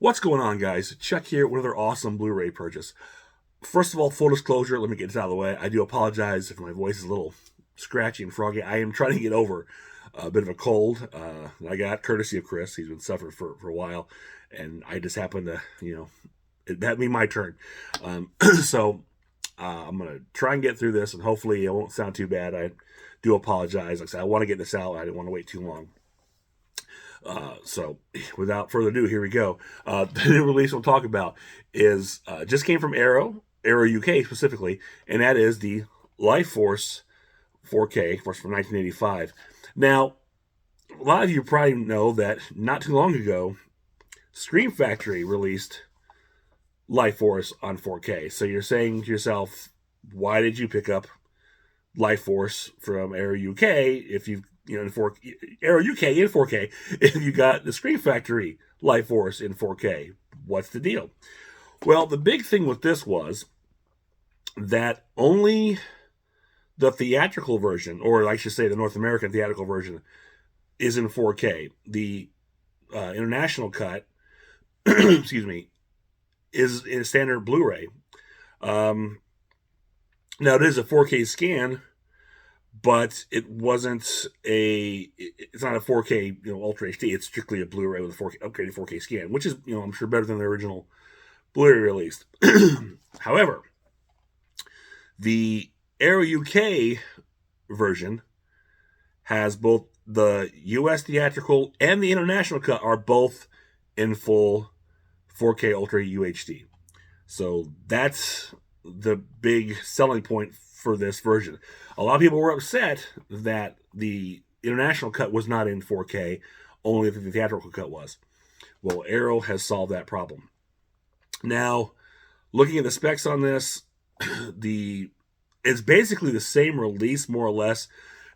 What's going on, guys? Chuck here with another awesome Blu-ray purchase. First of all, full disclosure, let me get this out of the way. I do apologize if my voice is a little scratchy and froggy. I am trying to get over a bit of a cold I got, courtesy of Chris. He's been suffering for a while, and I just happened to, that'd be my turn. So I'm going to try and get through this, and hopefully it won't sound too bad. I do apologize. Like I said, I want to get this out. I didn't want to wait too long. So without further ado, here we go. The new release we'll talk about is just came from Arrow UK specifically, and that is the Lifeforce 4K, of course, from 1985. Now, a lot of you probably know that not too long ago, Scream Factory released Lifeforce on 4K. So you're saying to yourself, why did you pick up Lifeforce from Arrow UK if you've in Arrow UK in 4K, if you got the Scream Factory Lifeforce in 4K? What's the deal? Well, the big thing with this was that only the theatrical version, or I should say the North American theatrical version, is in 4K. The international cut, excuse me, is in standard Blu-ray. Now it is a 4K scan, but it's not a 4K, Ultra HD. It's strictly a Blu-ray with a 4K, upgraded 4K scan, which is, I'm sure better than the original Blu-ray release. However, the Arrow UK version has both the US theatrical and the international cut are both in full 4K Ultra UHD. So that's the big selling point for this version. A lot of people were upset that the international cut was not in 4K, only the theatrical cut was. Well, Arrow has solved that problem. Now, looking at the specs on this, it's basically the same release, more or less.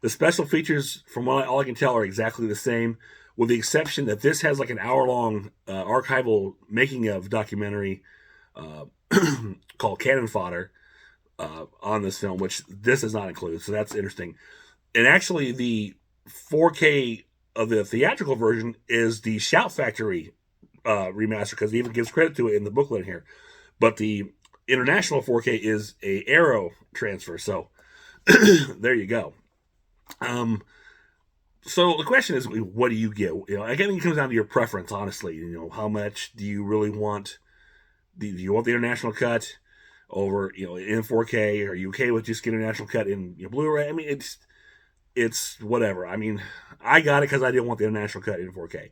The special features, from all I can tell, are exactly the same, with the exception that this has like an hour-long archival making-of documentary called Cannon Fodder on this film, which this does not include, so that's interesting. And actually, the 4K of the theatrical version is the Shout Factory remaster, because it even gives credit to it in the booklet here. But the international 4K is a Arrow transfer, so there you go. So the question is, what do you get? Again, it comes down to your preference, honestly. How much do you really want? Do you want the international cut over, in 4K? Are you okay with just getting international cut in Blu-ray? I mean, it's whatever. I mean, I got it because I didn't want the international cut in 4K.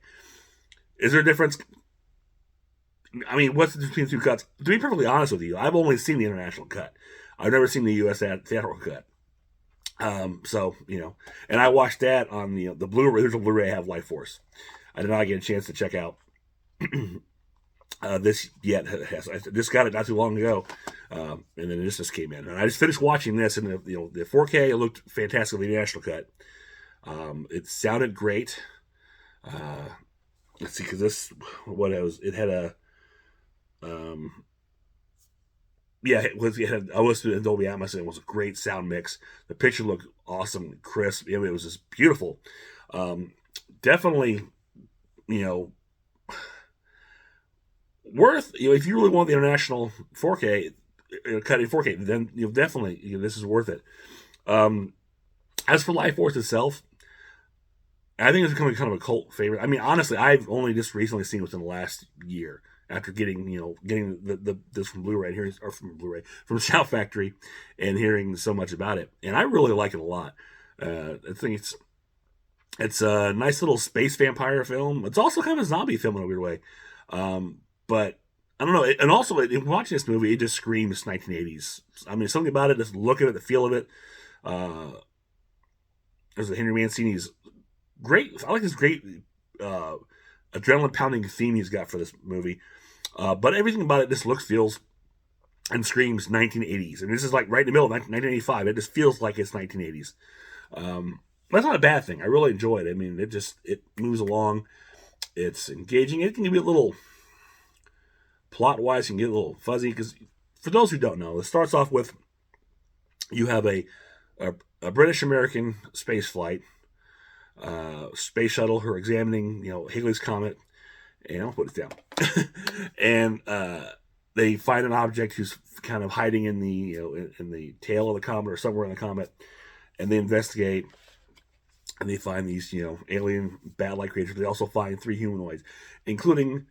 Is there a difference? I mean, what's the difference between the two cuts? To be perfectly honest with you, I've only seen the international cut. I've never seen the US theatrical cut. So, and I watched that on the Blu-ray. There's a Blu-ray I have, Lifeforce. I did not get a chance to check out this yet. I just got it not too long ago, and then this just came in. And I just finished watching this, and the 4K, it looked fantastic. The national cut, it sounded great. Let's see, because it had a, it had I listened to Dolby Atmos, and it was a great sound mix. The picture looked awesome, crisp. It was just beautiful. Definitely, worth, if you really want the international 4K cut in 4K, then definitely this is worth it. As for Lifeforce itself, I think it's becoming kind of a cult favorite. I mean, honestly, I've only just recently seen it within the last year, after getting this from Blu-ray here, or from Shout Factory, and hearing so much about it, and I really like it a lot. I think it's a nice little space vampire film. It's also kind of a zombie film in a weird way. But I don't know. And also, in watching this movie, it just screams 1980s. I mean, something about it, just look at it, the feel of it. There's a Henry Mancini's great. I like this great adrenaline pounding theme he's got for this movie. But everything about it just looks, feels, and screams 1980s. And this is like right in the middle of 1985. It just feels like it's 1980s. That's not a bad thing. I really enjoy it. I mean, it moves along. It's engaging. It can be a little, plot-wise, can get a little fuzzy, because for those who don't know, it starts off with, you have a British-American space flight, space shuttle who are examining, Halley's Comet, And I'll put it down. And they find an object who's kind of hiding in the in the tail of the comet or somewhere in the comet, and they investigate, and they find these alien bat-like creatures. They also find 3 humanoids, including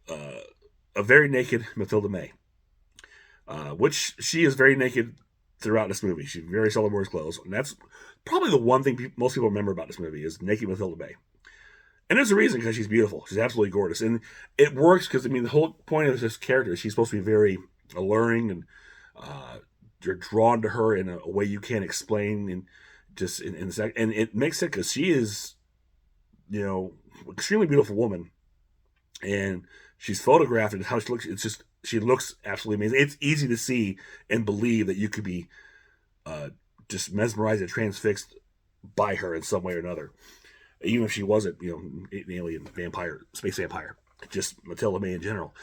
a very naked Matilda May, which she is very naked throughout this movie. She very seldom wears clothes, and that's probably the one thing most people remember about this movie is naked Matilda May. And there's a reason, because she's beautiful. She's absolutely gorgeous. And it works because, I mean, the whole point of this character is she's supposed to be very alluring, and you're drawn to her in a way you can't explain. And and it makes it because she is, extremely beautiful woman. And she's photographed, and how she looks, she looks absolutely amazing. It's easy to see and believe that you could be just mesmerized and transfixed by her in some way or another. Even if she wasn't, an alien vampire, space vampire, just Matilda May in general.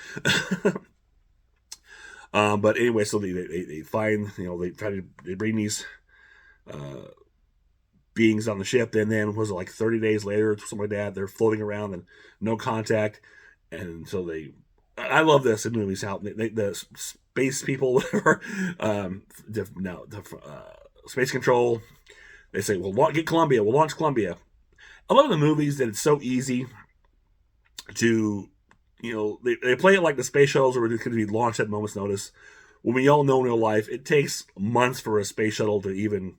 But anyway, so they find, they bring these beings on the ship, and then was it like 30 days later, something like that, they're floating around and no contact, and so I love this in movies how the space people, space control, they say, "Well, get Columbia. We'll launch Columbia." I love the movies that it's so easy to, they play it like the space shuttles are going to be launched at a moment's notice. When we all know in real life, it takes months for a space shuttle to even,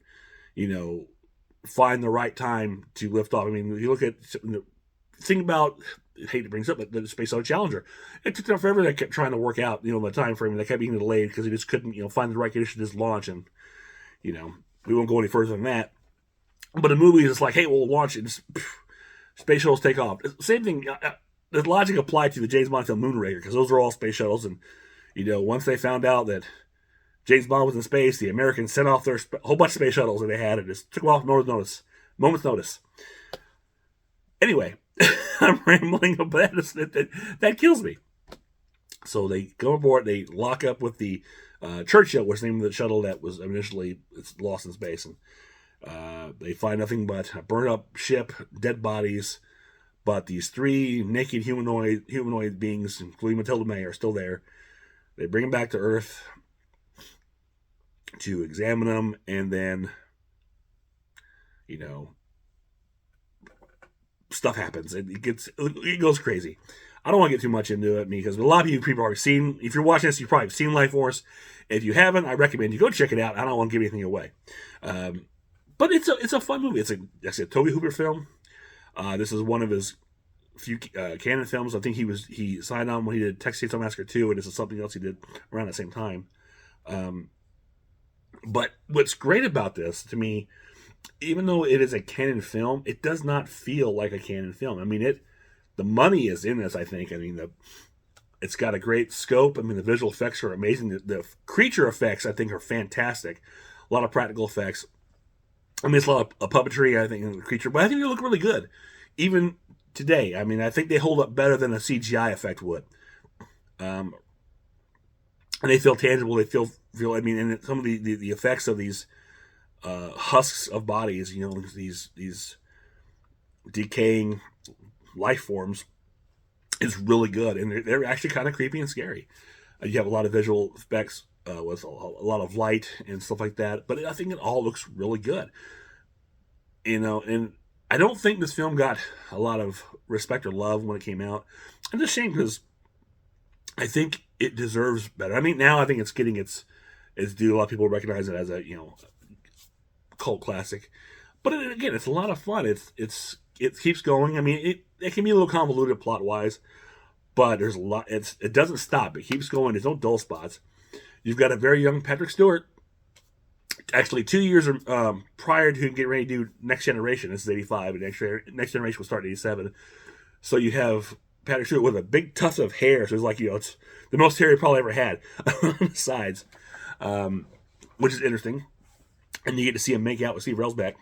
find the right time to lift off. I mean, if you look at, think about, I hate to bring this up, but the Space Shuttle Challenger, it took them forever. They kept trying to work out, the time frame, and they kept being delayed because they just couldn't, find the right conditions to launch. And, we won't go any further than that. But in movies, it's like, hey, we'll launch it. Space shuttles take off. Same thing. The logic applied to the James Bond film Moonraker, because those are all space shuttles. And, once they found out that James Bond was in space, the Americans sent off their whole bunch of space shuttles that they had and just took them off moment's notice. Anyway, I'm rambling, but that kills me. So they go aboard, they lock up with the Churchill, which is the name of the shuttle that was initially lost in space. And they find nothing but a burned up ship, dead bodies, but these 3 naked humanoid beings, including Matilda May, are still there. They bring them back to Earth to examine them, and then, stuff happens. It goes crazy. I don't want to get too much into it because a lot of you people have seen, if you're watching this, you've probably seen Lifeforce. If you haven't, I recommend you go check it out. I don't want to give anything away. But it's a fun movie. It's a Tobe Hooper film. This is one of his few canon films. I think he signed on when he did Texas Chainsaw Massacre 2, and this is something else he did around the same time. But what's great about this, to me, even though it is a canon film, it does not feel like a canon film. I mean, the money is in this, I think. I mean, it's got a great scope. I mean, the visual effects are amazing. The creature effects, I think, are fantastic. A lot of practical effects. I mean, it's a lot of puppetry, I think, in the creature, but I think they look really good. Even today, I mean, I think they hold up better than a CGI effect would. And they feel tangible. They feel. I mean, and some of the effects of these husks of bodies, these decaying life forms, is really good, and they're actually kind of creepy and scary. You have a lot of visual effects with a lot of light and stuff like that, but I think it all looks really good. And I don't think this film got a lot of respect or love when it came out. And it's a shame because I think it deserves better. I mean, now I think it's getting its due. A lot of people recognize it as a cult classic, but again, it's a lot of fun. It keeps going. I mean, it can be a little convoluted plot wise, but there's a lot. It doesn't stop. It keeps going. There's no dull spots. You've got a very young Patrick Stewart. Actually, 2 years prior to him getting ready to do Next Generation. This is 85, and Next Generation will start in 87. So you have Patrick Stewart with a big tuft of hair. So it's like, it's the most hair he probably ever had on the sides, which is interesting. And you get to see him make out with Steve Railsback.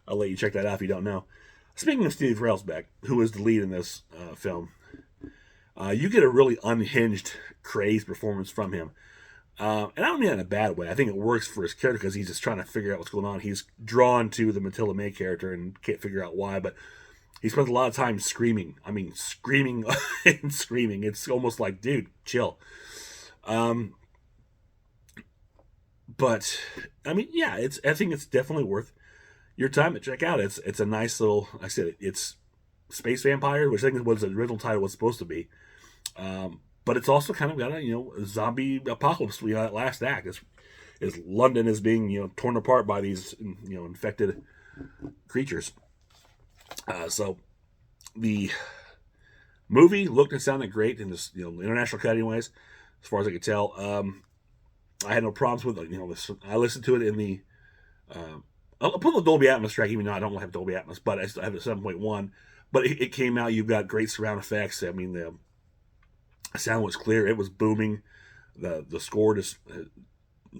I'll let you check that out if you don't know. Speaking of Steve Railsback, who is the lead in this film, you get a really unhinged, crazed performance from him. And I don't mean that in a bad way. I think it works for his character because he's just trying to figure out what's going on. He's drawn to the Matilda May character and can't figure out why. But he spends a lot of time screaming. I mean, screaming and screaming. It's almost like, dude, chill. But I mean, yeah, I think it's definitely worth your time to check out. It's a nice little. Like I said, it's Space Vampire, which I think was the original title was supposed to be. But it's also kind of got a zombie apocalypse. That last act is London is being torn apart by these infected creatures. So the movie looked and sounded great in this international cut, anyways, as far as I could tell. I had no problems with it. I listened to it in the. I'll put the Dolby Atmos track, even though I don't have Dolby Atmos, but I still have a 7.1. But it came out. You've got great surround effects. I mean, the sound was clear. It was booming. The score just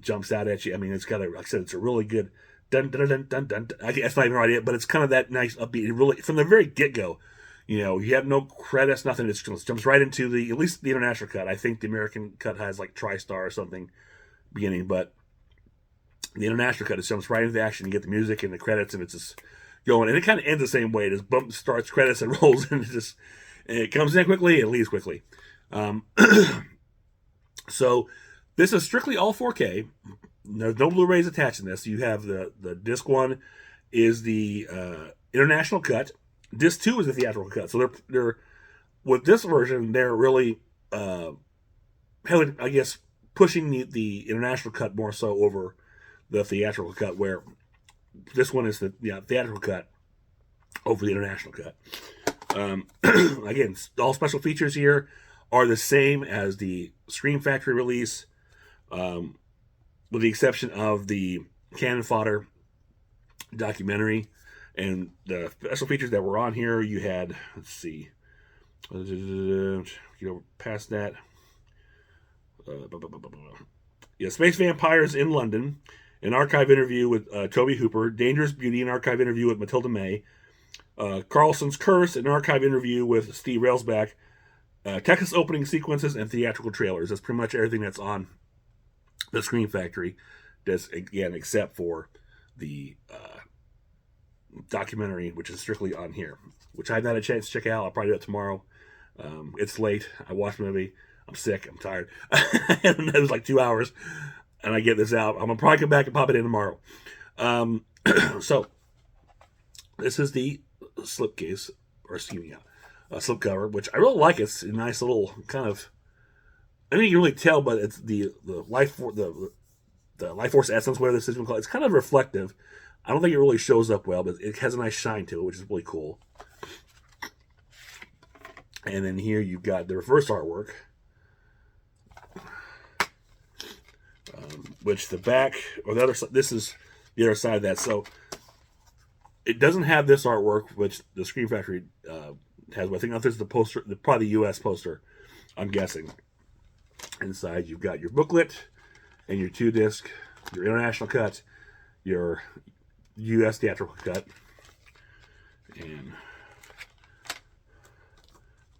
jumps out at you. I mean, it's got like I said, it's a really good dun dun dun dun dun. That's not even right, but it's kind of that nice upbeat. It really, from the very get go, you have no credits, nothing. It just jumps right into at least the international cut. I think the American cut has like TriStar or something beginning, but the international cut, it jumps right into the action. You get the music and the credits, and it's just going. And it kind of ends the same way. It just bump starts credits and rolls, and it comes in quickly, it leaves quickly. So this is strictly all 4K. There's no Blu-rays attached in this. You have the disc 1 is the international cut. Disc 2 is the theatrical cut. So they're with this version, they're really heavily, I guess, pushing the international cut more so over the theatrical cut, where this one is the theatrical cut over the international cut. Again, all special features here are the same as the Scream Factory release, with the exception of the Cannon Fodder documentary. And the special features that were on here, you had, let's see, past that. Space Vampires in London, an archive interview with Toby Hooper, Dangerous Beauty, an archive interview with Matilda May, Carlson's Curse, an archive interview with Steve Railsback, Texas opening sequences, and theatrical trailers. That's pretty much everything that's on the Scream Factory, just again, except for the documentary, which is strictly on here, which I haven't had a chance to check out. I'll probably do it tomorrow. It's late. I watched the movie. I'm sick. I'm tired. It was like 2 hours, and I get this out. I'm gonna probably come back and pop it in tomorrow. So this is the slipcase, or slipcover, which I really like. It's a nice little kind of. I mean, you can really tell, but it's the Lifeforce essence, whatever this is called. It's kind of reflective. I don't think it really shows up well, but it has a nice shine to it, which is really cool. And then here you've got the reverse artwork, which the back, or the other side, this is the other side of that. So it doesn't have this artwork, which the Scream Factory has. I think this is the poster, probably the U.S. poster, I'm guessing. Inside you've got your booklet and your 2-disc, your international cut, your U.S. theatrical cut, and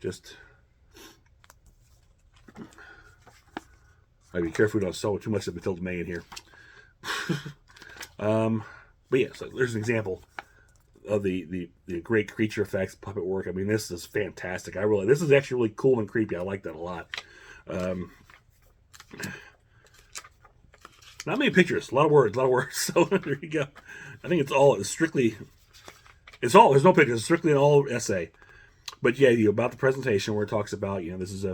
just I'd be careful we don't sew too much of Matilda May in here. But yeah, so there's an example of the great creature effects, puppet work. I mean, this is fantastic. This is actually really cool and creepy. I like that a lot. Not many pictures, a lot of words. So there you go. I think there's no pictures. It's strictly an all essay. But yeah, about the presentation where it talks about, this is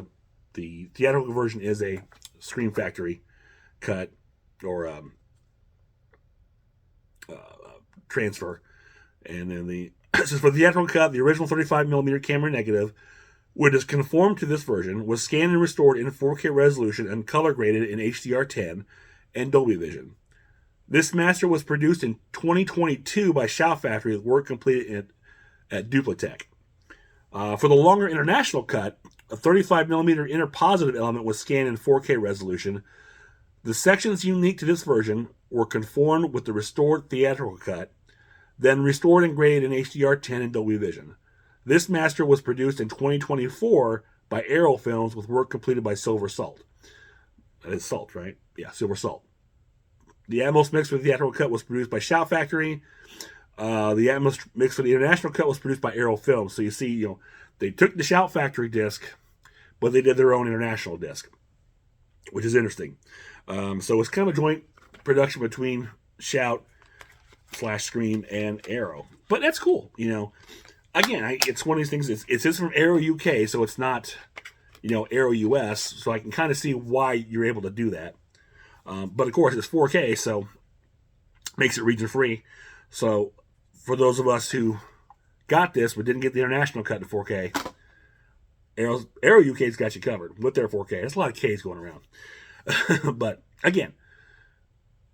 the theatrical version is a Scream Factory cut or transfer. And then this is for the theatrical cut, the original 35mm camera negative, which is conformed to this version, was scanned and restored in 4K resolution and color graded in HDR10 and Dolby Vision. This master was produced in 2022 by Shout Factory with work completed at Duplatech. For the longer international cut, a 35mm inner positive element was scanned in 4K resolution. The sections unique to this version were conformed with the restored theatrical cut, then restored and graded in HDR10 and Dolby Vision. This master was produced in 2024 by Arrow Films with work completed by Silver Salt. That is Salt, right? Yeah, Silver Salt. The Atmos mix for the theatrical cut was produced by Shout Factory. The Atmos mix for the international cut was produced by Aero Films. So you see, they took the Shout Factory disc, but they did their own international disc, which is interesting. So it's kind of a joint production between Shout / Scream and Aero. But that's cool, Again, it's one of these things. It's from Aero UK, so it's not, Aero US. So I can kind of see why you're able to do that. But of course, it's 4K, so makes it region free. So for those of us who got this but didn't get the international cut in 4K, Aero UK's got you covered with their 4K. There's a lot of Ks going around. But again,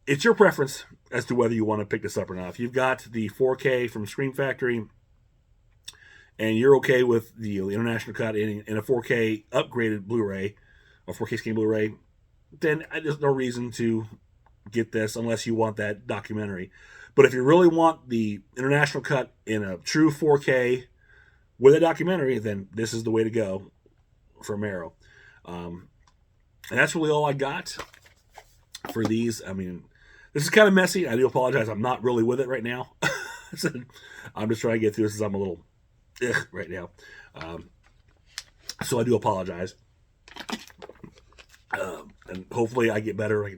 it's your preference as to whether you want to pick this up or not. If you've got the 4K from Scream Factory and you're okay with the international cut in a 4K upgraded Blu-ray or 4K scan Blu-ray, then there's no reason to get this unless you want that documentary. But if you really want the international cut in a true 4K with a documentary, then this is the way to go from Aero. And that's really all I got for these. I mean, this is kind of messy. I do apologize. I'm not really with it right now. So I'm just trying to get through this as I'm a little right now. So I do apologize. And hopefully I get better.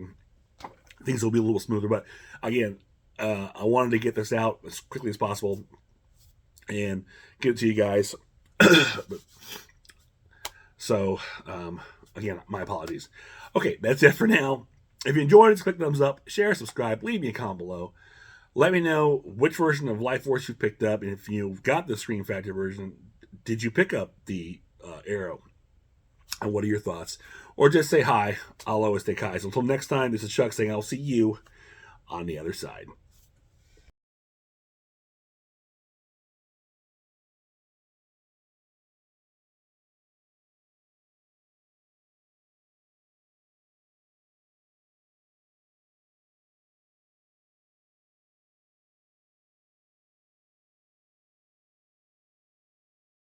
Things will be a little smoother. But again, I wanted to get this out as quickly as possible and get it to you guys. So, again, my apologies. Okay, that's it for now. If you enjoyed it, click thumbs up, share, subscribe, leave me a comment below. Let me know which version of Lifeforce you picked up, and if you've got the Scream Factory version, did you pick up the Aero? And what are your thoughts? Or just say hi. I'll always take hi. So until next time, this is Chuck saying I'll see you on the other side.